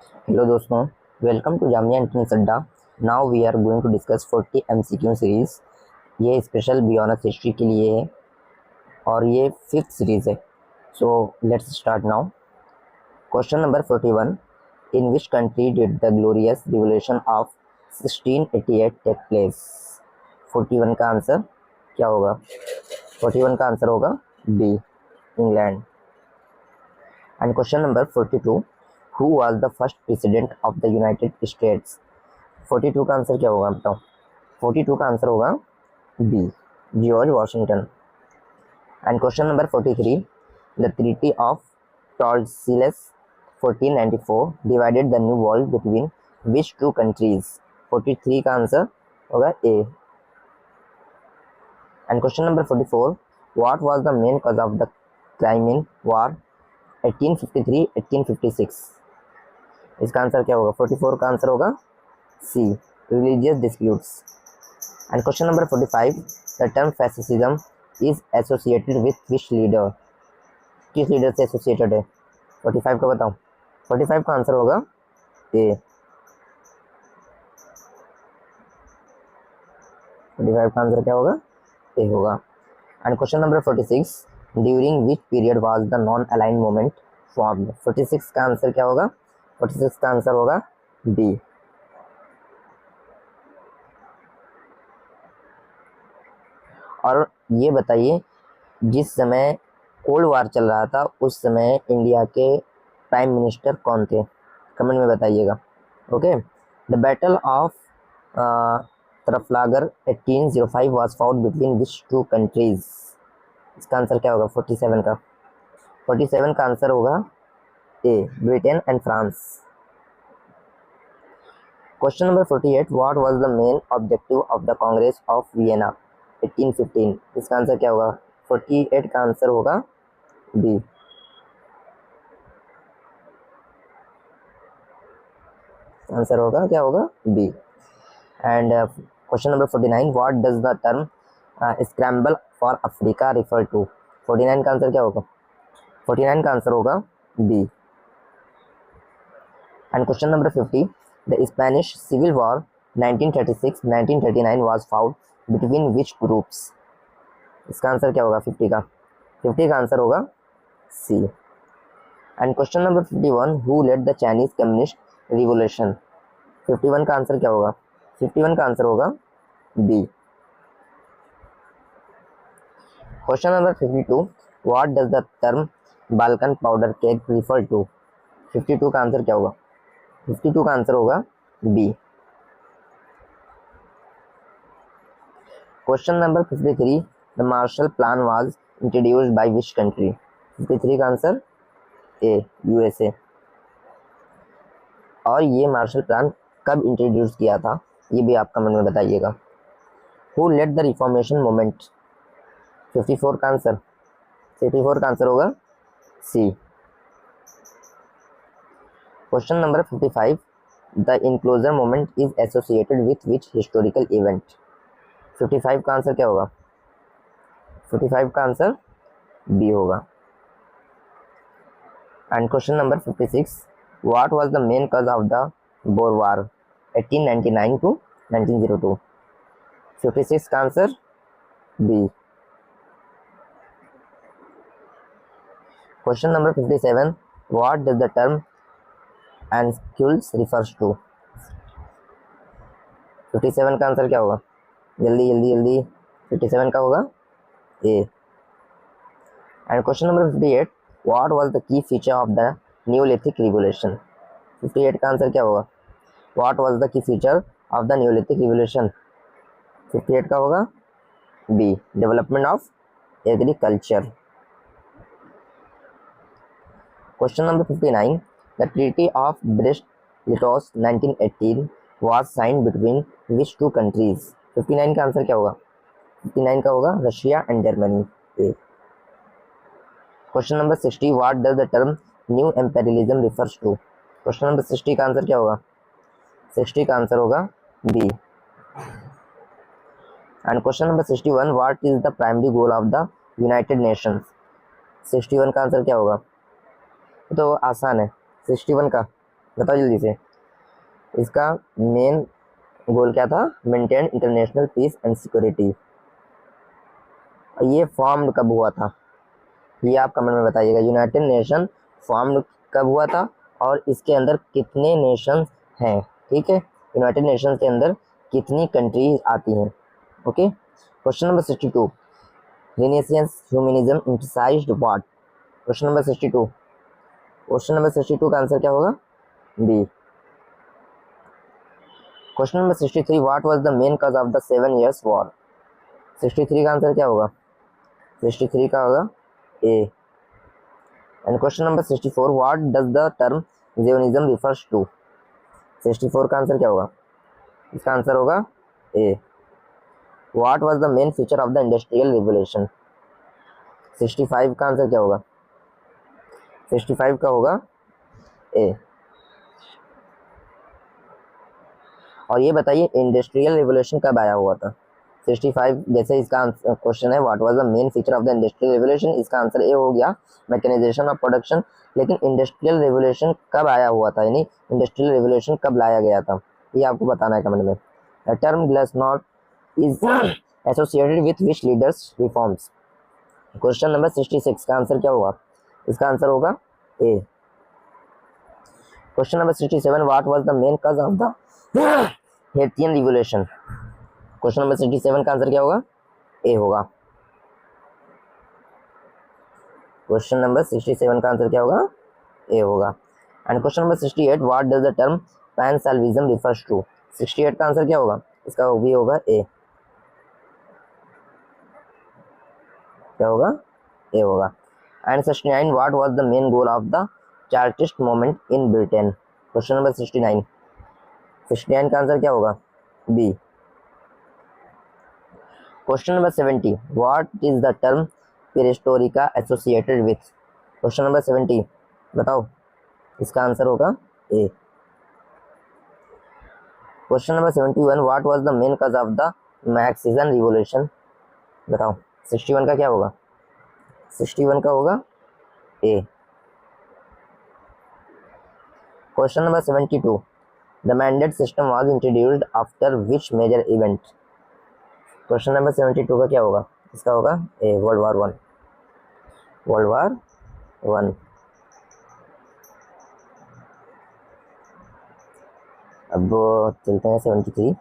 Hello दोस्तों, welcome to Jamia internet अड्डा। Now we are going to discuss 40 MCQ series. ये special बियॉनस history के लिए है और ये फिफ्थ सीरीज है। So let's start now. Question number 41, in which country did the glorious revolution of 1688 take place? 41 का आंसर क्या होगा? 41 का आंसर होगा B, England. And question number 42, who was the first president of the United states? 42 का answer क्या होगा बताओ? 42 का आंसर होगा B, George Washington. And question number 43, the treaty of Tordesillas 1494 divided the New World between which two countries? 43 का answer होगा A. And question number 44, what was the main cause of the Crimean War 1853-1856? इसका answer क्या होगा? 44 का answer होगा C, religious disputes. And question number 45, the term fascism is associated with which leader? किस leader से associated है? 45 का बताओ। 45 का आंसर होगा ए। 45 का आंसर क्या होगा? ए होगा। And question number 46, during which period was the non align movement formed? 46 का आंसर क्या होगा? 46 का आंसर होगा बी। और ये बताइए, जिस समय कोल्ड वार चल रहा था उस समय इंडिया के प्राइम मिनिस्टर कौन थे? कमेंट में बताइएगा। Okay, the Battle of Trafalgar 1805 was fought between which two countries? इसका आंसर क्या होगा? 47 का। 47 का आंसर होगा A, Britain and France. Question number 48, what was the main objective of the Congress of Vienna 1815? इसका आंसर क्या होगा? 48 का आंसर होगा बी। आंसर होगा क्या होगा? B. And question number 49, what does the term scramble for Africa refer to? 49 का answer क्या होगा? 49 का आंसर होगा B. And question number 50, the Spanish Civil War 1936-1939 was fought between which groups? इसका आंसर क्या होगा? 50 का। 50 का आंसर होगा C. And question number 51, who led the Chinese communist revolution? 51 का आंसर क्या होगा? 51 का आंसर होगा B. Question number 52, what does the term Balkan powder keg refer to? 52 का आंसर क्या होगा? 52 का आंसर होगा B. Question number 53, the Marshall plan was introduced by which country? 53 का आंसर ए, यूएसए। और ये मार्शल प्लान कब इंट्रोड्यूस किया था ये भी आप कमेंट में बताइएगा। Who led the Reformation movement? 54 का आंसर 54 का आंसर होगा C. Question number 55, the enclosure movement is associated with which historical event? 55 का आंसर क्या होगा? 55 का आंसर बी होगा। And question number 56, what was the main cause of the Boer War 1899 to 1902? 56 का answer B. Question number 57, what does the term Anschluss refers to? 57 का answer क्या होगा? जल्दी जल्दी जल्दी। 57 का होगा A. And question number 58, what was the key feature of the Neolithic revolution? 58 का आंसर क्या होगा? What was the key feature of the Neolithic revolution? 58 का होगा B, development of agriculture. Question number 59, the treaty of Brest Litovsk 1918 was signed between which two countries? 59 का answer क्या होगा? 59 का होगा Russia and Germany A. Question number 60, what does the term new imperialism refers to? Question number 60 का answer क्या होगा? 60 का answer होगा B. And question number 61, what is the primary goal of the United Nations? 61 का answer क्या होगा? तो आसान है। 61 का बताओ जल्दी से। इसका मेन गोल क्या था? Maintain international peace and security. ये फॉर्म कब हुआ था? ये आप कमेंट में बताइएगा। यूनाइटेड नेशन फॉर्म कब हुआ था और इसके अंदर कितने नेशन हैं? ठीक है, यूनाइटेड नेशन के अंदर कितनी कंट्रीज आती हैं? Okay. Question number 62, Renaissance humanism emphasised what? Question number 62, question number 62 का आंसर क्या होगा? B. Question number 63, what was the main cause of the 7 Years war? 63 का आंसर क्या होगा? 63 का होगा A. And question number 64, what does the term Zionism refers to? 64 का answer क्या होगा? इसका आंसर होगा A. What was the main feature of the industrial revolution? 65 का आंसर क्या होगा? 65 का होगा ए। और ये बताइए इंडस्ट्रियल रिवोल्यूशन कब आया हुआ था? 65 जैसे इसका क्वेश्चन है what was the main feature of the industrial revolution, इसका आंसर ए हो गया मैकेनाइजेशन ऑफ प्रोडक्शन। लेकिन इंडस्ट्रियल रिवोल्यूशन कब आया हुआ था, यानी इंडस्ट्रियल रिवोल्यूशन कब लाया गया था, ये आपको बताना है कमेंट में। The term glasnost is associated with which leader's reforms? Question number 66 का आंसर क्या होगा? इसका आंसर होगा A. Question number 67, what was the main cause of the Haitian revolution? Question number 67 का आंसर क्या होगा? ए होगा। क्वेश्चन नंबर 67 का आंसर क्या होगा? ए होगा। And question number 68, what does the term pan Slavism refers to? 68 का answer क्या होगा? इसका भी होगा ए। क्या होगा? ए होगा। And 69, what was the main goal of the Chartist movement in Britain? Question number 69, 69 का आंसर क्या होगा? B. Question number 70, what is the term perestroika associated with? Question number 70 बताओ, इसका आंसर होगा A. Question number 71, what was the main cause of the Mexican revolution? बताओ 61 का क्या होगा? 61 का होगा A. Question number 72, the mandate system was introduced after which major event? Question number 72 का क्या होगा? इसका होगा ए, वर्ल्ड वार 1। World war 1। अब चलते हैं 73।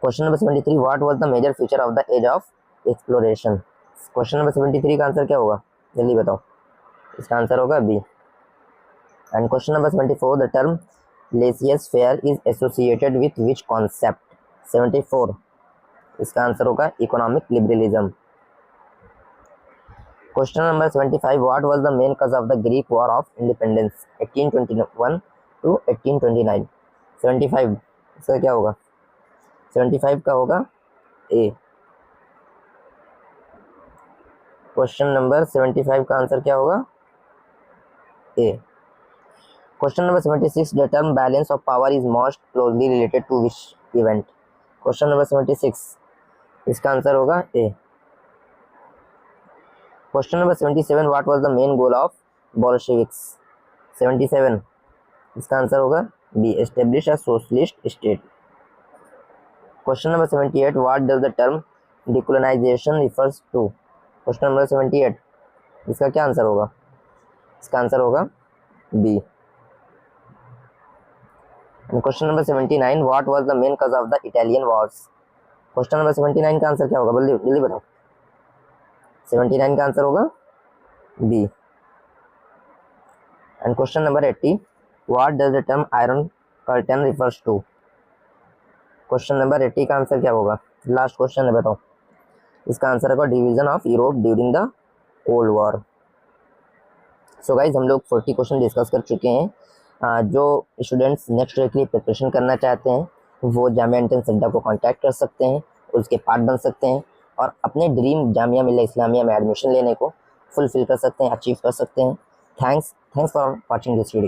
Question number 73, what was the major feature of the age of exploration? Question number 73 का answer क्या होगा? जल्दी बताओ। इसका आंसर होगा B. And question number 74, the term laissez faire is associated with which concept? 74, इसका आंसर होगा economic liberalism. Question number 75, what was the main cause of the Greek war of independence 1821 to 1829? 75, इसका क्या होगा? 75 का होगा A. Question number 75 का answer क्या होगा? A. Question number 76, the term balance of power is most closely related to which event? Question number 76, इसका answer होगा A. Question number 77, what was the main goal of Bolsheviks? 77, इसका answer होगा B, establish a socialist state. Question number 78, what does the term decolonisation refers to? Question number 78, इसका क्या answer होगा? इसका answer होगा B. Question number 79, what was the main cause of the Italian Wars? Question number 79 का answer क्या होगा? जल्दी बताओ। 79 का आंसर होगा B. And question number 80, what does the term iron curtain refers to? Question number 80 का answer क्या होगा? लास्ट क्वेश्चन है, बताओ। इसका आंसर होगा division of Europe during the cold war. So guys, हम लोग 40 क्वेश्चन डिस्कस कर चुके हैं। जो स्टूडेंट्स नेक्स्ट ईयर के लिए प्रिपरेशन करना चाहते हैं वो जामिया एंट्रेंस अड्डा को कांटेक्ट कर सकते हैं, उसके पार्ट बन सकते हैं और अपने ड्रीम जामिया मिल्लिया इस्लामिया में एडमिशन लेने को फुलफिल कर सकते हैं, अचीव कर सकते हैं। Thanks for watching this video.